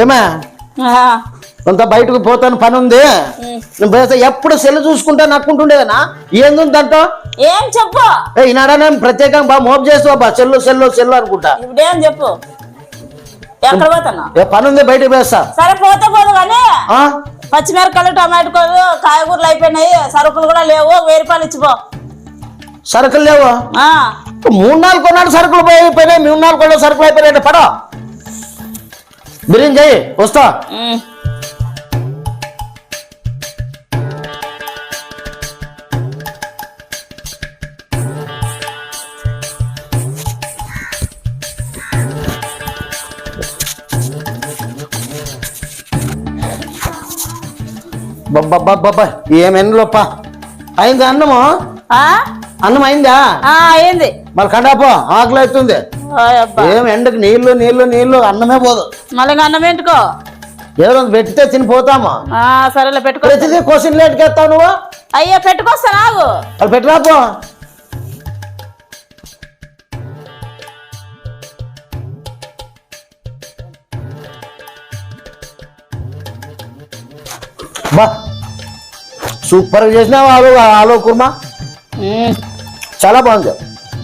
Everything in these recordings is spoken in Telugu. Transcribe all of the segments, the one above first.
ఏమే కొంత బయటకు పోతాను పని ఉంది ఎప్పుడు సెల్ చూసుకుంటా నక్కుంటుండేదనా ఏందంట ఏం చెప్పు ఈనాడా నేను ప్రత్యేకంగా బాగా మోపు చేస్తావా సెల్లు సెల్లు సెల్లు అనుకుంటా ఇప్పుడేం చెప్పు ఎక్కడ పోతున్నా పని ఉంది బయటకు వేస్తా సరే పోతే పోదు కానీ పచ్చిమిరకాయలు టమాటోలు కాయగూరలు అయిపోయినాయి సరుకులు కూడా లేవు 1000 రూపాయలు ఇచ్చిపో సరుకులు లేవు 3-4 కొన్నాడు సరుకులు అయిపోయినాయి 3-4 కొన్నాడు సరుకులు అయిపోయినాయి పడో బిర్యానీ చేయి వస్తా బాబా ఏమెన్లోపా అయిందా అన్నము అన్నం అయిందా అయింది మళ్ళీ కండాపో ఆకలి అవుతుంది ఏం ఎండకు నీళ్లు నీళ్లు నీళ్లు అన్నమే పోదు మళ్ళీ అన్నం ఏంటుకో ఎవరో పెట్టితే తినిపోతామా సరేలే పెట్టుకో ప్రతిదీ క్వశ్చన్ లేట్కెత్తావు నువ్వు అయ్యా పెట్టుకొస్తా నాకు వాళ్ళు పెట్టరాపో బా సూపర్ గా చేసినావు ఆలు కుర్మా చాలా బాగుంది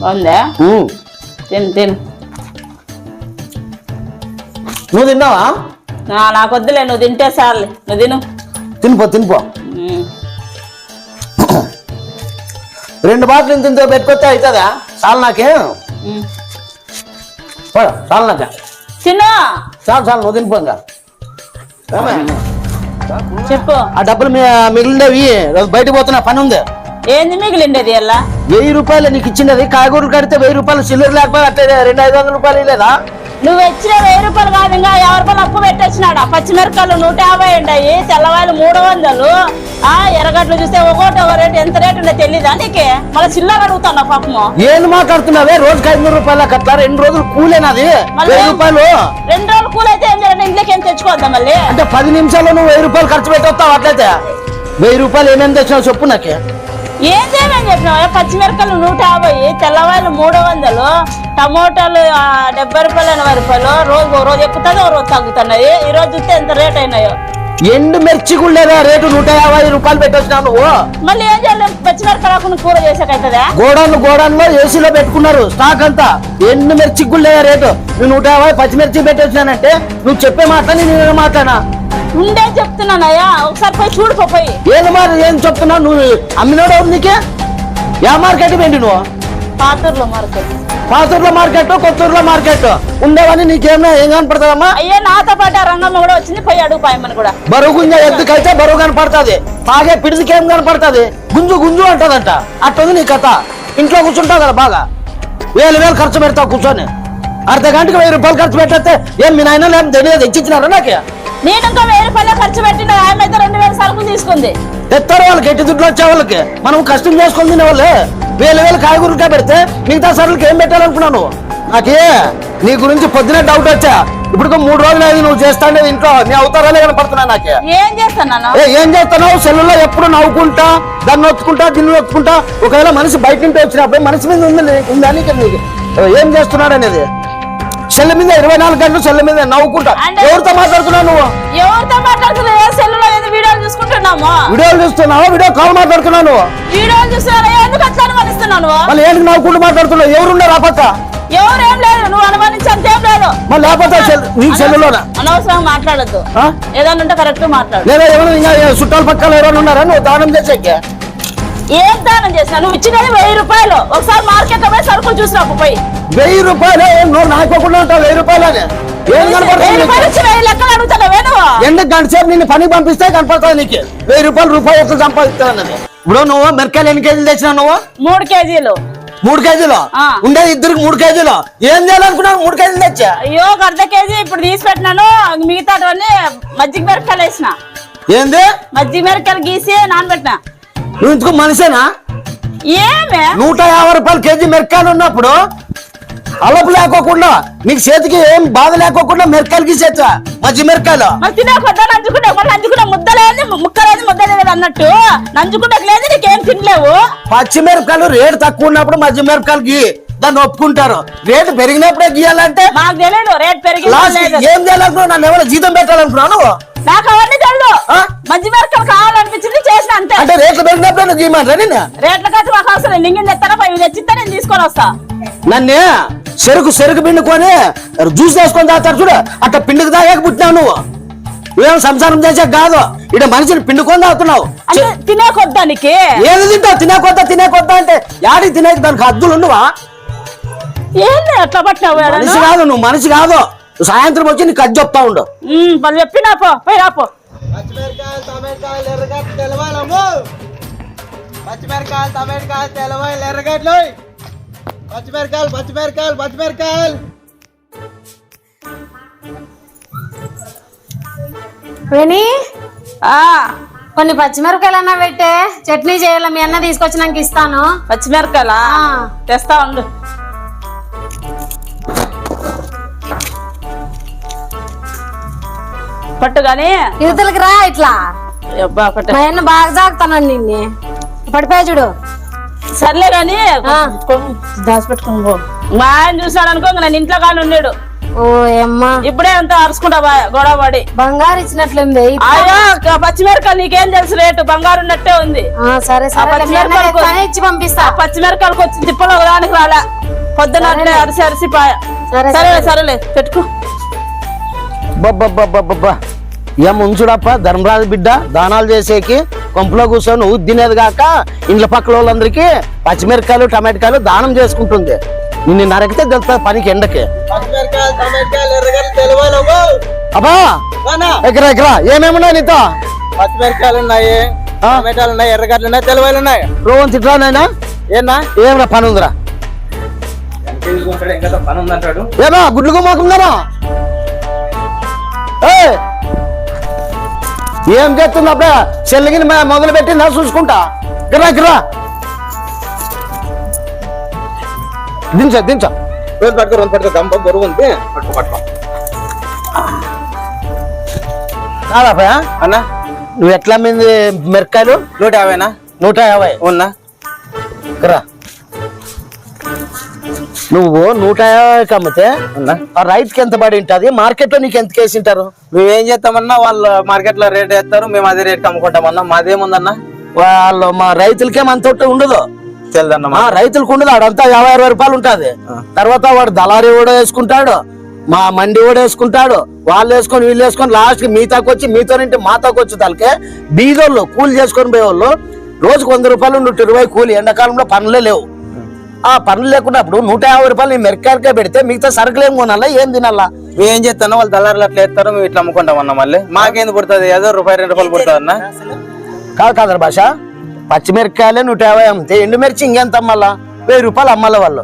బాగుందా తిను తిను నువ్వు తిన్నావా నాకు వద్దులే నువ్వు తింటే సార్లే నువ్వు తిను తినిపో 2 బాటలు ఇంత పెట్టుకొస్తే అవుతుందా చాలు నాకే చాలు నాక తిను చాలు నువ్వు తినిపో ఇంకా చెప్పు ఆ డబ్బులు మిగిలినవి బయటకు పోతున్నా పని ఉంది ఏంది మిగిలిండేది అలా 1000 రూపాయలు నీకు ఇచ్చినది కాయగూరలు కడితే 1000 రూపాయలు చిల్లర లేకపోతే అట్లే 200-500 రూపాయలు లేదా నువ్వు ఇచ్చిన 1000 రూపాయలు కాదు ఇంకా 50 రూపాయలు అప్పు పెట్టొచ్చినాడు పచ్చిమిరకాయలు 150 ఉంటాయి తెల్లవాయలు 300 ఎర్రగడ్డలు చూస్తే ఒక్కోటి ఒక రేటు ఎంత రేటు ఉండే తెలీదా నీకే మళ్ళీ చిల్లర అడుగుతాను పాపము ఏం మాట్లాడుతున్నావే రోజుకి 500 రూపాయలు కట్లా 2 రోజులు కూలేనాది 1000 రూపాయలు 2 రోజులు కూల్ అయితే ఏం చేయాలి ఇంట్లోకి ఏం తెచ్చుకోవద్దా మళ్ళీ అంటే 10 నిమిషాల్లో నువ్వు 1000 రూపాయలు ఖర్చు పెట్టొస్తావు అట్లయితే 1000 రూపాయలు ఏమేమి తెచ్చినావు చెప్పు నాకే ఏం చేయమని చెప్పినావు పచ్చిమిరకాయలు 150 తెల్లవాయలు 300 టమోటాలు 70 రూపాయలు 80 రూపాయలు రోజు ఎక్కుతుంది రోజు తగ్గుతున్నాయి ఈ రోజు చూస్తే ఎంత రేట్ అయినాయో ఎండు మిర్చి కూడా రేటు 150 రూపాయలు పెట్టొచ్చినావు నువ్వు మళ్ళీ ఏం చేయాలి పచ్చిమిరకాయలు కూర చేసాకైతుందా గోడౌన్లో ఏసీలో పెట్టుకున్నారు స్టాక్ అంతా ఎండు మిర్చి కూడా రేటు నువ్వు 150 పచ్చిమిర్చి పెట్టొచ్చినానంటే నువ్వు చెప్పే మాట నేను మాట్లాడా ఉండే చెప్తున్నానయ్యా ఒకసారి పోయి చూడిపోయి ఏది మరి ఏం చెప్తున్నావు నువ్వు అమ్మినోడు నీకే యా మార్కెట్ ఏంటి నువ్వు పాతూరులో మార్కెట్ కొత్తూరులో మార్కెట్ ఉండేవని నీకేమో ఏం కనపడతావమ్మా అయ్యా నాతో పాటు రంగమ్మ కూడా వచ్చింది పోయి అడుగు పాయమని కూడా బరువు ఎద్దుకైతే బరువు కనపడుతుంది పాగే పిడిదికి ఏం కనపడుతుంది గుంజు అంటదంట అట్టుంది నీ కథ ఇంట్లో కూర్చుంటావు కదా బాగా 1000 ఖర్చు పెడతావు కూర్చొని అర్ధ గంటకి 1000 రూపాయలు ఖర్చు పెట్టేస్తే ఏం మీ నాయన లేకపోతే తెలియదు ఇచ్చిచ్చినారా నాకే నేను ఇంకా 1000 రూపాయలు ఖర్చు పెట్టిన ఆమె అయితే 2000 సరుకులు తీసుకుంది తెస్తారు వాళ్ళకి ఎట్టి దుడ్లు వచ్చే వాళ్ళకి మనం కష్టం చేసుకుని తినే వాళ్ళే 1000 కాయగూరలుగా పెడితే మిగతా సరుకులకి ఏం పెట్టాలనుకున్నాను నాకే నీ గురించి పొద్దునే డౌట్ వచ్చా ఇప్పుడు 3 రోజులు అయింది నువ్వు చేస్తాండే ఇంట్లో నీ అవతారాలే కనపడుతున్నా నాకే ఏం చేస్తున్నావు సెల్లులో ఎప్పుడు నవ్వుకుంటా దాన్ని నొత్తుకుంటా దీన్ని నొత్తుకుంటా ఒకవేళ మనిషి బయట నుండి వచ్చినప్పుడు మనిషి మీద ఉందా నీకు ఏం చేస్తున్నాడు అనేది సెల్ మీద 24 గంటలు సెల్ మీద నవ్వుకుంటా ఎవరితో మాట్లాడుతున్నావు నువ్వు ఎవరితో మాట్లాడుతున్నావు సెల్లులో వీడియోలు చూసుకుంటున్నాము వీడియోలు చూస్తున్నావా వీడియో కాల్ మాట్లాడుతున్నావు నువ్వు వీడియోలు చూస్తున్నా ఎందుకు అట్లా అనుమానిస్తున్నాను మళ్ళీ ఏంటి నవ్వుకుంటూ మాట్లాడుతున్నావు ఎవరున్నారు ఆ పక్క ఎవరేం లేదు నువ్వు అనుమానించేంతేం లేదు మళ్ళీ లేకపోతే నీ సెల్లులోనా అనవసరంగా మాట్లాడద్దు ఏదైనా ఉంటే కరెక్ట్ మాట్లాడు లేదా ఎవరు ఇంకా చుట్టాల పక్కన ఎవరైనా ఉన్నారా నువ్వు దానం చేసేకే ఏం దానం చేసినా నువ్వు ఇచ్చినది 1000 రూపాయలు ఒకసారి మార్కెట్ లో పోయి సరుకులు చూసినావు పోయి 1000 రూపాయలు నాకోకుండా ఉంటావు 1000 రూపాయలని ఏం లెక్కలు అడుగుతావే నువ్వు ఎందుకు గంట సేపు నిన్ను పనికి పంపిస్తే కనపడతావు నీకు 1000 రూపాయలు ఎక్కడ సంపాదిస్తావు ఇప్పుడు నువ్వు మిరకాయలు ఎన్ని కేజీలు తెచ్చినావు నువ్వు 3 కేజీలు 3 కేజీలు ఉండేది ఇద్దరికి 3 కేజీలు ఏం చేయాలనుకున్నావు 3 కేజీలు తెచ్చా అయ్యో 1/2 కేజీ ఇప్పుడు తీసి పెట్టినాను మిగతావన్నీ మజ్జిగ మిరకాయలు వేసిన ఏంది మజ్జిగ మిరకాయలు గీసి నానబెట్టినా నువ్వు ఇందుకు మనిషేనా ఏమే 150 రూపాయలు కేజీ మిరకాయలు ఉన్నప్పుడు అలపు లేకోకుండా నీకు చేతికి ఏం బాధ లేకోకుండా మిరకాయలు గీసేచ్చా మజ్జి మిరకాయలు నంచుకుంటే ముద్దలేదు ముక్కలేదు ముద్దలేదు అన్నట్టు నంచుకుంటే లేదు నీకేం తినలేవు పచ్చి మిరపకాయలు రేటు తక్కువ ఉన్నప్పుడు మజ్జి మిరపకాయలకి దాన్ని ఒప్పుకుంటారు. రేటు పెరిగినప్పుడే గీయాలంటే మాకు తెలియదు రేట్ పెరిగి లాస్ట్ ఏం చేయాలనుకున్నావు? నన్ను ఎవరైనా జీతం పెట్టాలనుకున్నాను. నాకు అవన్నీ తెలియదు. మంచి మిరపకాయలు కావాలనిపించింది చేసిన అంతే. అంటే రేట్లు పెరిగినప్పుడే నువ్వు గీయమంటారా? నేను రేట్ల ఖర్చు మాకు అవసరం లేదు. నింగిని తెస్తారా 5 తెచ్చిస్తే నేను తీసుకొని వస్తా. నన్ను చెరుకు పిండుకొని జ్యూస్ వేసుకొని తాగుతారు చూడు, అట్లా పిండికి తాగాక పుట్టినావు నువ్వు. ఏం సంసారం చేసే కాదు, ఇక్కడ మనిషిని పిండుకొని తాగుతున్నావు. అంటే తినే కొద్దానికి ఏది తింటావు? తినే కొద్దా అంటే యాడికి తినేకి దానికి హద్దులు ఉండవా? ఏంది అట్లా పట్టినావు? మనిషి కాదు నువ్వు, మనిషి కాదు. సాయంత్రం వచ్చి నీకు కజ్జి చెప్తా ఉండు. వాళ్ళు చెప్పినా పో, పోయి రాపో. పచ్చిమిరకాయలు టమాటాలు ఎర్రగడ్డలు తెలవాలము. పచ్చిమిరకాయలు టమాటాలు తెలవాలి ఎర్రగడ్డలు. పచ్చిమిరకాయలు విని ఆ కొన్ని పచ్చిమిరపకాయలన్నా పెట్టే, చట్నీ చేయాలి. మీ అన్న తీసుకొచ్చినాక ఇస్తాను. పచ్చిమిరకాయలా తెస్తా ఉండు. పట్టు గాని ఇవతలకి రా. ఇట్లా అబ్బా పట్టు. మా అన్న బాగా జాగుతానండి నిన్ను. పడిపోయా చూడు. సర్లే గాని దాచిపెట్టుకో. మా ఆయన చూసాడు అనుకో, నేను ఇంట్లో కానీ ఉన్నాడు. ఓ అమ్మా, ఇప్పుడే అంత అరుచుకుంటా గొడవ పడి. బంగారు ఇచ్చినట్లుంది. అయ్యో పచ్చిమిరకాయలు నీకేం తెలుసు? రేటు బంగారు ఉన్నట్టే ఉంది. సరే సరే, ఇచ్చి పంపిస్తా. పచ్చిమిరకాయలకు వచ్చి తిప్పలు ఒకదానికి రాలే. పొద్దున అట్లే అరిసి పాయ. సరేలే పెట్టుకో. బబ్బబ్బబ్బబ్బబ్బా ఏం ఉంచుడప్ప ధర్మరాజు బిడ్డ దానాలు చేసేకి కొంపులో కూర్చొని నువ్వు తినేది కాక ఇండ్ల పక్కల వాళ్ళందరికీ పచ్చిమిరకాయలు టమాటకాయలు దానం చేసుకుంటుంది. నిన్ను నరకితే తెలుస్తుంది పనికి ఎండకి. పచ్చిమిరకాయలు టమాటాలు ఎర్రగడ్డలు తెలవాలము. అబ్బా ఎకరా ఏమేమున్నాయి నీతో? పచ్చిమిరకాయలు ఉన్నాయి, టమాటాలు ఉన్నాయి, ఎర్రగడ్డలు ఉన్నాయి, తెలవాలు ఉన్నాయి. రోహన్ తిట్రా నాయనా? ఏనా ఏమన్నా పని ఉందిరా? పని ఉందంటాడు. ఏమా గుడ్లు గుమ్మాకుందామా? ఏం చేస్తున్నప్పుడే చెల్లిగిని మొదలు పెట్టి నా చూసుకుంటా. గిరా దించ పట్టుకో గంప బరువు ఉంది. పట్టుకో కాదా అన్నా. నువ్వు ఎట్లా మంది మిరకాయలు? 150 150 ఉన్నా. రా నువ్వు 150 అమ్మితే ఆ రైతు కి ఎంత పడి ఉంటుంది? మార్కెట్ లో నీకు ఎంత కేసింటారు? మేమేం చేస్తామన్నా, వాళ్ళు మార్కెట్ లో రేట్ వేస్తారు, మేము అదే రేట్ అమ్ముకుంటామన్నా. మాదేముందన్నా, వాళ్ళు మా రైతులకేం అంత ఉండదు. తెలదన్నా రైతులకు ఉండదు. ఆడంతా 50-60 రూపాయలు ఉంటది. తర్వాత వాడు దళారీ కూడా వేసుకుంటాడు, మా మండి కూడా వేసుకుంటాడు. వాళ్ళు వేసుకొని వీళ్ళు వేసుకొని లాస్ట్ కి మీతాకు వచ్చి మీతోనంటే మాతాకు వచ్చి తలకే బీదోళ్ళు కూలి చేసుకొని పోయేవాళ్ళు రోజుకు 100 రూపాయలు 120 కూలి. ఎండాకాలంలో పనులే లేవు. ఆ పనులు లేకున్నప్పుడు 150 రూపాయలు నీ మిరకాయలకే పెడితే మిగతా సరుకులు ఏం కొనాలా, ఏం తినాలా? మేమేం చేస్తాను, వాళ్ళు దళారులు అట్లా వేస్తారు, మేము ఇట్లా అమ్ముకుంటామన్నా. మళ్ళీ మాకేంది పుడుతుంది? ఏదో ₹1-2 పుడుతుంది అన్న. కాదు భాష, పచ్చిమిరకాయలే 150 అమ్మితే ఎండుమిర్చి ఇంకెంత అమ్మాలా? 1000 రూపాయలు అమ్మాల వాళ్ళు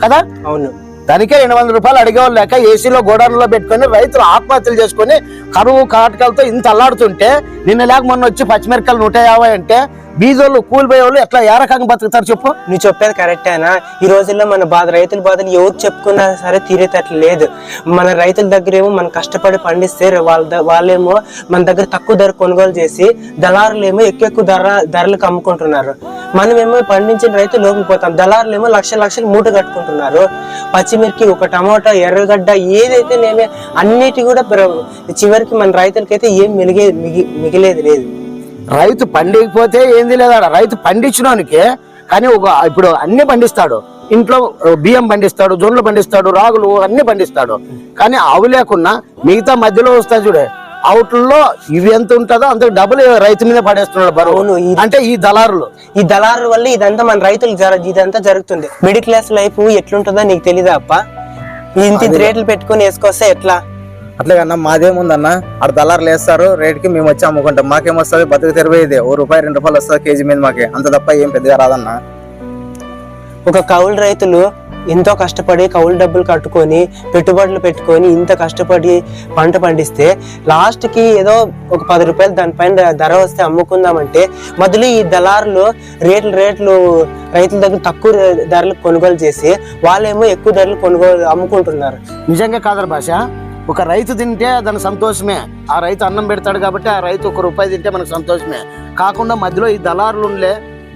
కదా. అవును, దానికే 200 రూపాయలు అడిగేవాళ్ళు లేక ఏసీలో గోడౌన్లో పెట్టుకొని రైతులు ఆత్మహత్యలు చేసుకొని కరువు కాటకాలతో ఇంత అల్లాడుతుంటే నిన్న లేక మొన్న వచ్చి పచ్చిమిరకాయలు 150 అంటే బీదోళ్ళు కూలిపోయే వాళ్ళు ఎట్లా ఏ రకంగా బతుకుతారు చెప్పు? నువ్వు చెప్పేది కరెక్టేనా? ఈ రోజుల్లో మన రైతుల బాధలు ఎవరు చెప్పుకున్నా సరే తీరేటట్లు లేదు. మన రైతుల దగ్గర ఏమో మనం కష్టపడి పండిస్తే వాళ్ళేమో మన దగ్గర తక్కువ ధర కొనుగోలు చేసి దళారులు ఏమో ఎక్కువ ధరలకు అమ్ముకుంటున్నారు. మనమేమో పండించిన రైతులు లోపలికి పోతాం, దళారులు ఏమో లక్షలు మూట కట్టుకుంటున్నారు. పచ్చిమిర్చి, ఒక టమాటా, ఎర్రగడ్డ ఏదైతే నేనే అన్నిటి కూడా చివరికి మన రైతులకైతే ఏం మిగిలేది లేదు. రైతు పండిపోతే ఏంది లేదా? రైతు పండించడానికి కానీ ఇప్పుడు అన్ని పండిస్తాడు. ఇంట్లో బియ్యం పండిస్తాడు, జొన్నలు పండిస్తాడు, రాగులు అన్ని పండిస్తాడు. కానీ ఆవు లేకున్నా మిగతా మధ్యలో వస్తాయి చూడే అవుట్లలో ఇవి ఎంత ఉంటుందో అంత డబుల్ రైతు మీద పడేస్తున్నాడు బరువు. అంటే ఈ దళారుల వల్ల ఇదంతా మన రైతులు ఇదంతా జరుగుతుంది. మిడిల్ క్లాస్ లైఫ్ ఎట్లుంటుందో నీకు తెలీదా అప్ప? ఇంత రేట్లు పెట్టుకుని వేసుకొస్తే ఎట్లా? అట్లాగన్నా మాదేముందన్నా, ఆడ దళారులు వేస్తారు, రేటుకి మేము వచ్చి అమ్ముకుంటాం. మాకేమొస్తుంది? బతుకు తెరవేది ₹1-2 వస్తుంది కేజీ మీద. మాకే అంత తప్ప ఏం పెద్దగా రాదన్నా. ఒక కౌలు రైతులు ఎంతో కష్టపడి కౌలు డబ్బులు కట్టుకొని పెట్టుబడులు పెట్టుకొని ఇంత కష్టపడి పంట పండిస్తే లాస్ట్ కి ఏదో ఒక ₹10 దానిపైన ధర వస్తే అమ్ముకుందామంటే మొదలు ఈ దళారులు రేట్లు రైతుల దగ్గర తక్కువ ధరలకు కొనుగోలు చేసి వాళ్ళేమో ఎక్కువ ధరలు అమ్ముకుంటున్నారు. నిజంగా కాదర భాష, ఒక రైతు తింటే దాని సంతోషమే. ఆ రైతు అన్నం పెడతాడు కాబట్టి ఆ రైతు ₹1 తింటే మనకు సంతోషమే. కాకుండా మధ్యలో ఈ దళారులు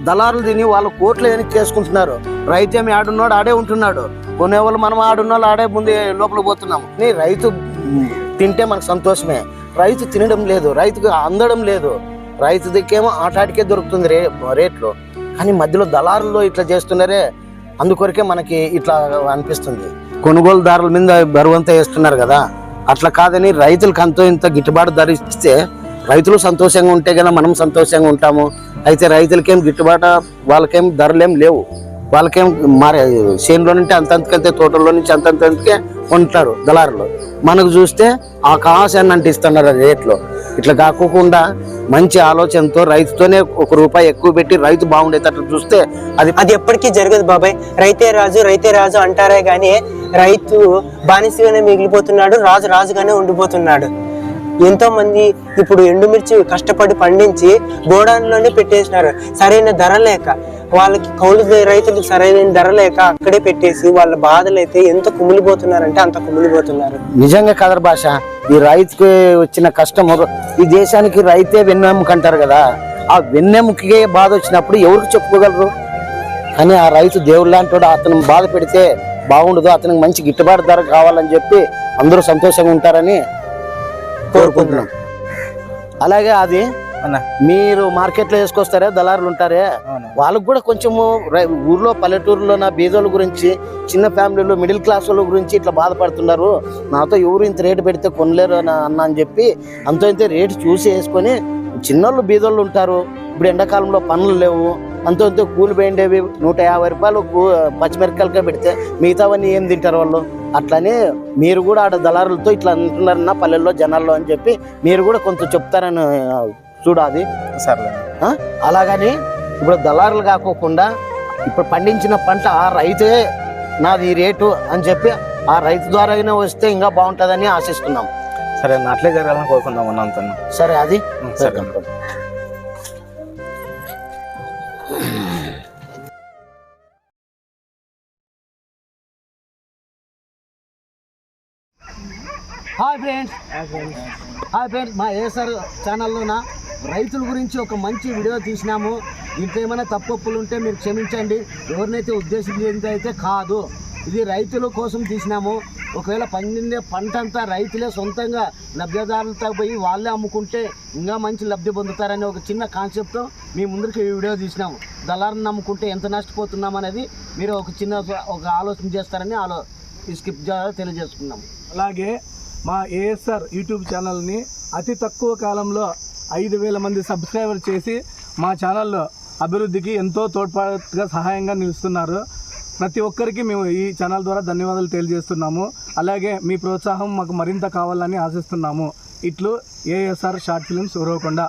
దళారులు తిని వాళ్ళు కోట్లు వెనక్కి చేసుకుంటున్నారు. రైతు ఏమి ఆడున్నాడు ఆడే ఉంటున్నాడు, కొనేవాళ్ళు మనం ఆడున్నాళ్ళు ఆడే ముందు లోపల పోతున్నాము. రైతు తింటే మనకు సంతోషమే, రైతు తినడం లేదు, రైతుకు అందడం లేదు. రైతు దిక్కేమో ఆటాటికే దొరుకుతుంది రేట్లు, కానీ మధ్యలో దళారుల్లో ఇట్లా చేస్తున్నారే, అందుకొరకే మనకి ఇట్లా అనిపిస్తుంది. కొనుగోలుదారుల మీద బరువంతా వేస్తున్నారు కదా, అట్లా కాదని రైతులకు అంతో ఇంత గిట్టుబాటు ధర ఇస్తే రైతులు సంతోషంగా ఉంటే కదా మనం సంతోషంగా ఉంటాము. అయితే రైతులకేం గిట్టుబాటు, వాళ్ళకేం ధరలేం లేవు, వాళ్ళకేం మారే చేనులో నుంచి అంతంతకంతే తోటల్లో నుంచి అంతంతకే కొంటారు దళారులు. మనకు చూస్తే ఆ కావాల్సిన అంటిస్తున్నారు రేట్లో. ఇట్లా కాకుండా మంచి ఆలోచనతో రైతుతోనే ₹1 ఎక్కువ పెట్టి రైతు బాగుండేటట్లు చూస్తే అది ఎప్పటికీ జరగదు బాబాయ్. రైతే రాజు అంటారే గానీ రైతు బానిసగానే మిగిలిపోతున్నాడు, రాజు రాజుగానే ఉండిపోతున్నాడు. ఎంతో మంది ఇప్పుడు ఎండుమిర్చి కష్టపడి పండించి గోడాన్లోనే పెట్టేసినారు, సరైన ధర లేక. వాళ్ళకి కౌలు రైతులకు సరైన ధర లేక అక్కడే పెట్టేసి వాళ్ళ బాధలు అయితే ఎంత కుమిలిపోతున్నారంటే అంత కుమిలిపోతున్నారు. నిజంగా కదర్ భాష, ఈ రైతుకి వచ్చిన కష్టం, ఈ దేశానికి రైతే వెన్నెముక అంటారు కదా, ఆ వెన్నెముకే బాధ వచ్చినప్పుడు ఎవరికి చెప్పుకోగలరు? కానీ ఆ రైతు దేవుడు లాంటి వాడు, అతను బాధ పెడితే బాగుండదు, అతనికి మంచి గిట్టుబాటు ధర కావాలని చెప్పి అందరూ సంతోషంగా ఉంటారని కోరుకుంటున్నాం. అలాగే అది మీరు మార్కెట్లో వేసుకొస్తారే దళారులు ఉంటారే, వాళ్ళకు కూడా కొంచెము ఊర్లో పల్లెటూరులో నా బీదోళ్ళ గురించి, చిన్న ఫ్యామిలీలో మిడిల్ క్లాస్ వాళ్ళ గురించి ఇట్లా బాధపడుతున్నారు, నాతో ఎవరు ఇంత రేటు పెడితే కొనలేరు అన్న అని చెప్పి అంతో ఇంత రేటు చూసి వేసుకొని, చిన్నోళ్ళు బీదోళ్ళు ఉంటారు, ఇప్పుడు ఎండాకాలంలో పనులు లేవు, అంతో ఇంత కూలి పోయిండేవి ₹150 పచ్చిమిరపకాయలకే పెడితే మిగతావన్నీ ఏం తింటారు వాళ్ళు. అట్లనే మీరు కూడా ఆడ దళారులతో ఇట్లా అంటున్నారన్న పల్లెల్లో జనాల్లో అని చెప్పి మీరు కూడా కొంత చెప్తారని చూడాలి. సరే అలాగని ఇప్పుడు దళారులు కాకోకుండా ఇప్పుడు పండించిన పంట ఆ రైతే నాది ఈ రేటు అని చెప్పి ఆ రైతు ద్వారా అయినా వస్తే ఇంకా బాగుంటుందని ఆశిస్తున్నాం. సరే అట్లే జరగాలని కోరుకుందాం అన్నంత. సరే అది సరే. హాయ్ ఫ్రెండ్స్, మా ఏఎస్ఆర్ ఛానల్లోన రైతుల గురించి ఒక మంచి వీడియో తీసినాము. దీంట్లో ఏమైనా తప్పులు ఉంటే మీరు క్షమించండి, ఎవరినైతే ఉద్దేశించింది అయితే కాదు. ఇది రైతుల కోసం తీసినాము. ఒకవేళ పండిందే పంట అంతా రైతులే సొంతంగా లబ్ధిదారులతో పోయి వాళ్ళే అమ్ముకుంటే ఇంకా మంచి లబ్ధి పొందుతారని ఒక చిన్న కాన్సెప్ట్తో మీ ముందరికి వీడియో తీసినాము. దళారుని నమ్ముకుంటే ఎంత నష్టపోతున్నాం అనేది మీరు ఒక ఆలోచన చేస్తారని ఈ స్కిప్ తెలియజేసుకున్నాము. అలాగే మా ఏఎస్ఆర్ యూట్యూబ్ ఛానల్ని అతి తక్కువ కాలంలో 5,000 మంది సబ్స్క్రైబర్ చేసి మా ఛానల్లో అభివృద్ధికి ఎంతో తోడ్పాటుగా సహాయంగా నిలుస్తున్నారు. ప్రతి ఒక్కరికి మేము ఈ ఛానల్ ద్వారా ధన్యవాదాలు తెలియజేస్తున్నాము. అలాగే మీ ప్రోత్సాహం మాకు మరింత కావాలని ఆశిస్తున్నాము. ఇట్లు ఏఎస్ఆర్ షార్ట్ ఫిల్మ్స్ ఉరవకొండ.